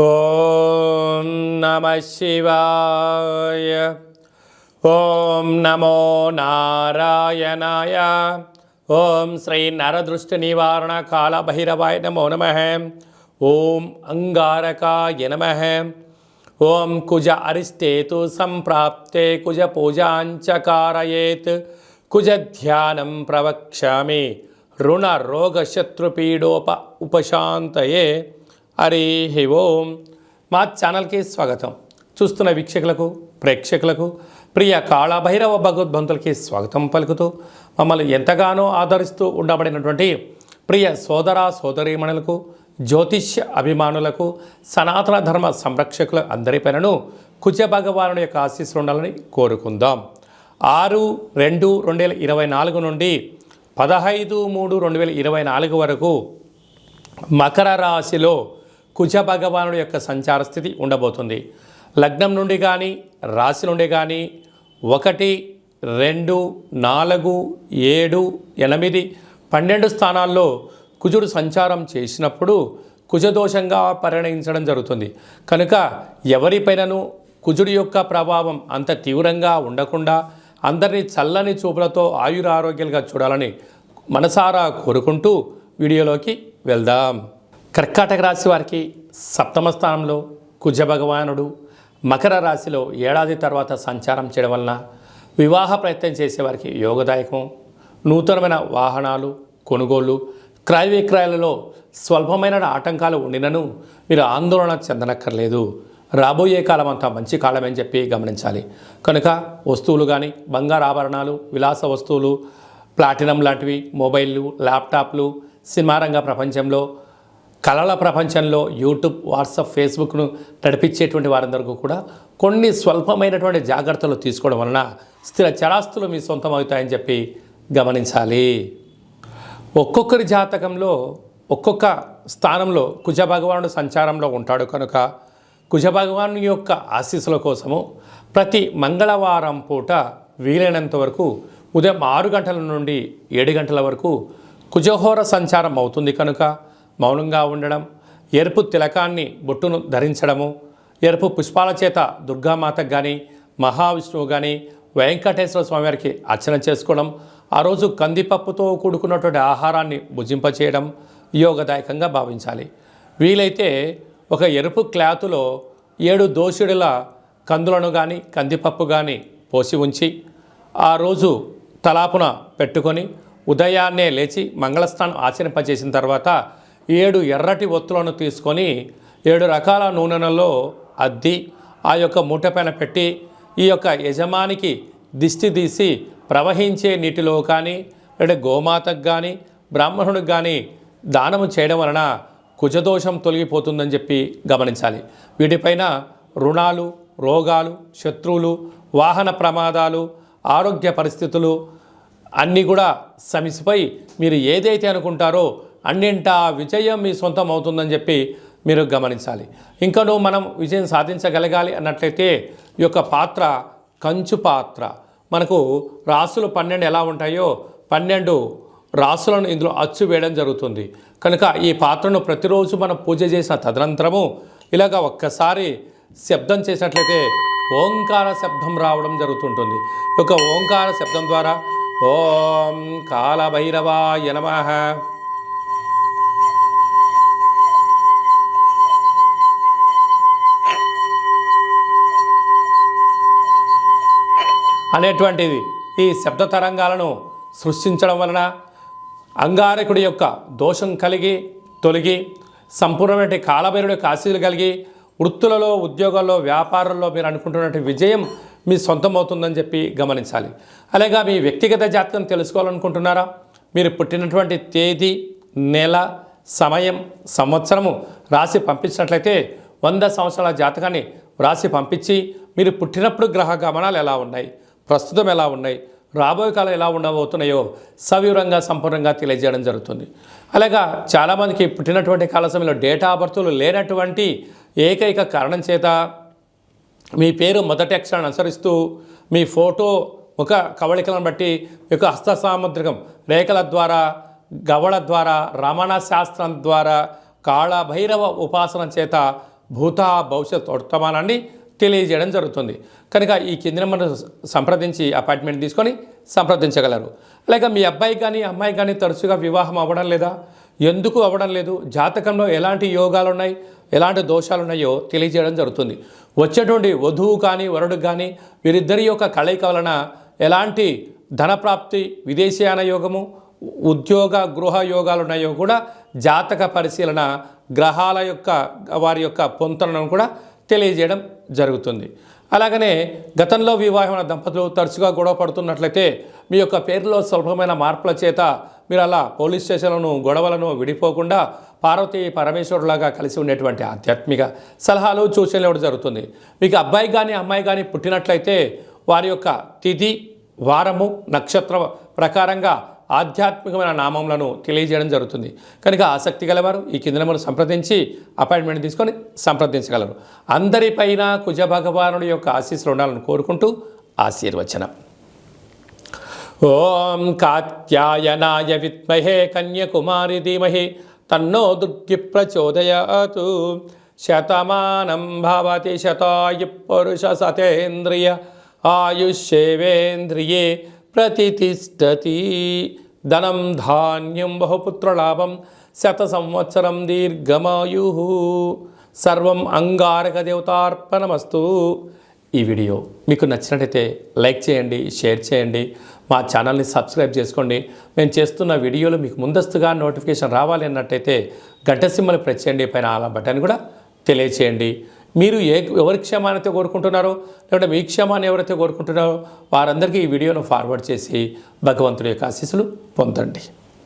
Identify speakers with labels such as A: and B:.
A: ఓం నమః శివాయ. ఓం నమో నారాయణాయ. ఓం శ్రీ నరదృష్టి నివారణ కాళభైరవాయ నమో నమః. ఓం అంగారకాయ నమః. ఓం కుజ అరిష్టేతు సంప్రాప్తే కుజ పూజాంచ కారయేత్ కుజ ధ్యానం ప్రవక్ష్యామి రుణ రోగ శత్రుపీడోప ఉపశాంతయే. హరి ఓం. మా ఛానల్కి స్వాగతం. చూస్తున్న వీక్షకులకు ప్రేక్షకులకు ప్రియ కాళభైరవ భగవద్బంతులకి స్వాగతం పలుకుతూ మమ్మల్ని ఎంతగానో ఆదరిస్తూ ఉండబడినటువంటి ప్రియ సోదర సోదరీమణులకు జ్యోతిష్య అభిమానులకు సనాతన ధర్మ సంరక్షకుల అందరిపైనను కుజ భగవానుడి యొక్క ఆశీస్సులు ఉండాలని కోరుకుందాం. 6/2/2024 నుండి 15/3/2024 వరకు మకర రాశిలో కుజ భగవానుడి యొక్క సంచార స్థితి ఉండబోతుంది. లగ్నం నుండి కానీ రాశి నుండి కానీ 1, 2, 4, 7, 8, 12 స్థానాల్లో కుజుడు సంచారం చేసినప్పుడు కుజదోషంగా పరిగణించడం జరుగుతుంది. కనుక ఎవరిపైనను కుజుడి యొక్క ప్రభావం అంత తీవ్రంగా ఉండకుండా అందరినీ చల్లని చూపులతో ఆయురారోగ్యాలుగా చూడాలని మనసారా కోరుకుంటూ వీడియోలోకి వెళ్దాం. కర్కాటక రాశి వారికి 7వ స్థానంలో కుజ భగవానుడు మకర రాశిలో ఏడాది తర్వాత సంచారం చేయడం వలన వివాహ ప్రయత్నం చేసేవారికి యోగదాయకం. నూతనమైన వాహనాలు కొనుగోలు క్రయ విక్రయాలలో స్వల్పమైన ఆటంకాలు ఉండినను మీరు ఆందోళన చెందనక్కర్లేదు. రాబోయే కాలం అంతా మంచి కాలమని చెప్పి గమనించాలి. కనుక వస్తువులు కానీ బంగారు ఆభరణాలు విలాస వస్తువులు ప్లాటినం లాంటివి మొబైళ్ళు ల్యాప్టాప్లు సినిమా రంగ ప్రపంచంలో కళల ప్రపంచంలో యూట్యూబ్ వాట్సాప్ ఫేస్బుక్ను నడిపించేటువంటి వారందరికీ కూడా కొన్ని స్వల్పమైనటువంటి జాగ్రత్తలు తీసుకోవడం వలన స్థిర చరాస్తులు మీ సొంతం అవుతాయని చెప్పి గమనించాలి. ఒక్కొక్కరి జాతకంలో ఒక్కొక్క స్థానంలో కుజ భగవానుడు సంచారంలో ఉంటాడు. కనుక కుజ భగవాను యొక్క ఆశీస్సుల కోసము ప్రతి మంగళవారం పూట వీలైనంత వరకు ఉదయం 6 గంటల నుండి 7 గంటల వరకు కుజహోర సంచారం అవుతుంది. కనుక మౌనంగా ఉండడం, ఎరుపు తిలకాన్ని బొట్టును ధరించడము, ఎరుపు పుష్పాల చేత దుర్గామాతకు కానీ మహావిష్ణువు కానీ వెంకటేశ్వర స్వామివారికి అర్చన చేసుకోవడం, ఆ రోజు కందిపప్పుతో కూడుకున్నటువంటి ఆహారాన్ని భుజింపచేయడం యోగదాయకంగా భావించాలి. వీలైతే ఒక ఎరుపు క్లాతులో 7 దోషుడుల కందులను కానీ కందిపప్పు కానీ పోసి ఉంచి ఆ రోజు తలాపున పెట్టుకొని ఉదయాన్నే లేచి మంగళస్నానం ఆచరింపచేసిన తర్వాత 7 ఎర్రటి ఒత్తులను తీసుకొని 7 రకాల నూనెలలో అద్ది ఆ యొక్క మూట పైన పెట్టి ఈ యొక్క యజమానికి దిష్టి తీసి ప్రవహించే నీటిలో కానీ లేదా గోమాతకు కానీ బ్రాహ్మణుడికి కానీ దానము చేయడం వలన కుజదోషం తొలగిపోతుందని చెప్పి గమనించాలి. వీటిపైన రుణాలు రోగాలు శత్రువులు వాహన ప్రమాదాలు ఆరోగ్య పరిస్థితులు అన్నీ కూడా సమిసిపోయి మీరు ఏదైతే అనుకుంటారో అన్నింటా విజయం మీ సొంతం అవుతుందని చెప్పి మీరు గమనించాలి. ఇంకనూ మనం విజయం సాధించగలగాలి అన్నట్లయితే ఈ యొక్క పాత్ర కంచు పాత్ర. మనకు రాసులు 12 ఎలా ఉంటాయో 12 రాసులను ఇందులో అచ్చు వేయడం జరుగుతుంది. కనుక ఈ పాత్రను ప్రతిరోజు మనం పూజ చేసిన తదనంతరము ఇలాగ ఒక్కసారి శబ్దం చేసినట్లయితే ఓంకార శబ్దం రావడం జరుగుతుంటుంది. ఈ యొక్క ఓంకార శబ్దం ద్వారా ఓం కాళభైరవాయ నమః అనేటువంటిది ఈ శబ్ద తరంగాలను సృష్టించడం వలన అంగారకుడి యొక్క దోషం కలిగి తొలగి సంపూర్ణమైన కాళభైరుడి యొక్క ఆశీస్సులు కలిగి వృత్తులలో ఉద్యోగాల్లో వ్యాపారంలో మీరు అనుకుంటున్నటువంటి విజయం మీ సొంతం అవుతుందని చెప్పి గమనించాలి. అలాగే మీ వ్యక్తిగత జాతకం తెలుసుకోవాలనుకుంటున్నారా? మీరు పుట్టినటువంటి తేదీ నెల సమయం సంవత్సరము రాసి పంపించినట్లయితే 100 సంవత్సరాల జాతకాన్ని రాసి పంపించి మీరు పుట్టినప్పుడు గ్రహ గమనాలు ఎలా ఉన్నాయి, ప్రస్తుతం ఎలా ఉన్నాయి, రాబోయే కాలం ఎలా ఉండబోతున్నాయో సవివరంగా సంపూర్ణంగా తెలియజేయడం జరుగుతుంది. అలాగా చాలామందికి పుట్టినటువంటి కాల సమయంలో డేటా ఆఫ్ బర్త్లు లేనటువంటి ఏకైక కారణం చేత మీ పేరు మొదటి అక్షరాన్ని అనుసరిస్తూ మీ ఫోటో ఒక కవళికలను బట్టి మీ యొక్క హస్త సాముద్రికం రేఖల ద్వారా గవళ ద్వారా రమణ శాస్త్రం ద్వారా కాళభైరవ ఉపాసన చేత భూత భవిష్యత్ వర్తమానాన్ని తెలియజేయడం జరుగుతుంది. కనుక ఈ కింద నెంబర్ను సంప్రదించి అపాయింట్మెంట్ తీసుకొని సంప్రదించగలరు. లేక మీ అబ్బాయి కానీ అమ్మాయి కానీ తరచుగా వివాహం అవ్వడం లేదా, ఎందుకు అవ్వడం లేదు, జాతకంలో ఎలాంటి యోగాలు ఉన్నాయి, ఎలాంటి దోషాలు ఉన్నాయో తెలియజేయడం జరుగుతుంది. వచ్చేటువంటి వధువు కానీ వరుడు కానీ వీరిద్దరి యొక్క కలయిక వలన ఎలాంటి ధనప్రాప్తి, విదేశీయాన యోగము, ఉద్యోగ గృహ యోగాలు ఉన్నాయో కూడా జాతక పరిశీలన గ్రహాల యొక్క వారి యొక్క పొంతనను కూడా తెలియజేయడం జరుగుతుంది. అలాగనే గతంలో వివాహమైన దంపతులు తరచుగా గొడవ పడుతున్నట్లయితే మీ యొక్క పేరులో స్వల్పమైన మార్పుల చేత మీరు అలా పోలీస్ స్టేషన్లను గొడవలను విడిపోకుండా పార్వతీ పరమేశ్వరులాగా కలిసి ఉండేటువంటి ఆధ్యాత్మిక సలహాలు సూచనలు ఇవ్వడం జరుగుతుంది. మీకు అబ్బాయి కానీ అమ్మాయి కానీ పుట్టినట్లయితే వారి యొక్క తిథి, వారము, నక్షత్రం ప్రకారంగా ఆధ్యాత్మికమైన నామములను తెలియజేయడం జరుగుతుంది. కనుక ఆసక్తి గలవారు ఈ కింద నెంబర్ సంప్రదించి అపాయింట్మెంట్ తీసుకొని సంప్రదించగలరు. అందరిపైన కుజ భగవానుడి యొక్క ఆశీస్సులు ఉండాలని కోరుకుంటూ ఆశీర్వచనం. ఓం కాత్యాయనాయ విద్మహే కన్యకుమారి ధీమహి తన్నో దుర్గి ప్రచోదయాతు. శతమానం భవతి శతాయు పురుష సతేంద్రియ ఆయుష్యేవేంద్రియే ప్రతిష్టతి. ధనం ధాన్యం బహుపుత్రలాభం శత సంవత్సరం దీర్ఘమాయు. సర్వం అంగారక దేవతార్పణమస్తు. ఈ వీడియో మీకు నచ్చినట్టయితే లైక్ చేయండి, షేర్ చేయండి, మా ఛానల్ని సబ్స్క్రైబ్ చేసుకోండి. మేము చేస్తున్న వీడియోలు మీకు ముందస్తుగా నోటిఫికేషన్ రావాలి అన్నట్టయితే గంట సింబల్ ప్రెస్ చేయండి, పైన ఆల్ బటన్ కూడా తెలియచేయండి. మీరు ఎవరి క్షేమాన్ని కోరుకుంటున్నారో లేదంటే మీ క్షేమాన్ని ఎవరైతే కోరుకుంటున్నారో వారందరికీ ఈ వీడియోను ఫార్వర్డ్ చేసి భగవంతుడి యొక్క ఆశీస్సులు పొందండి.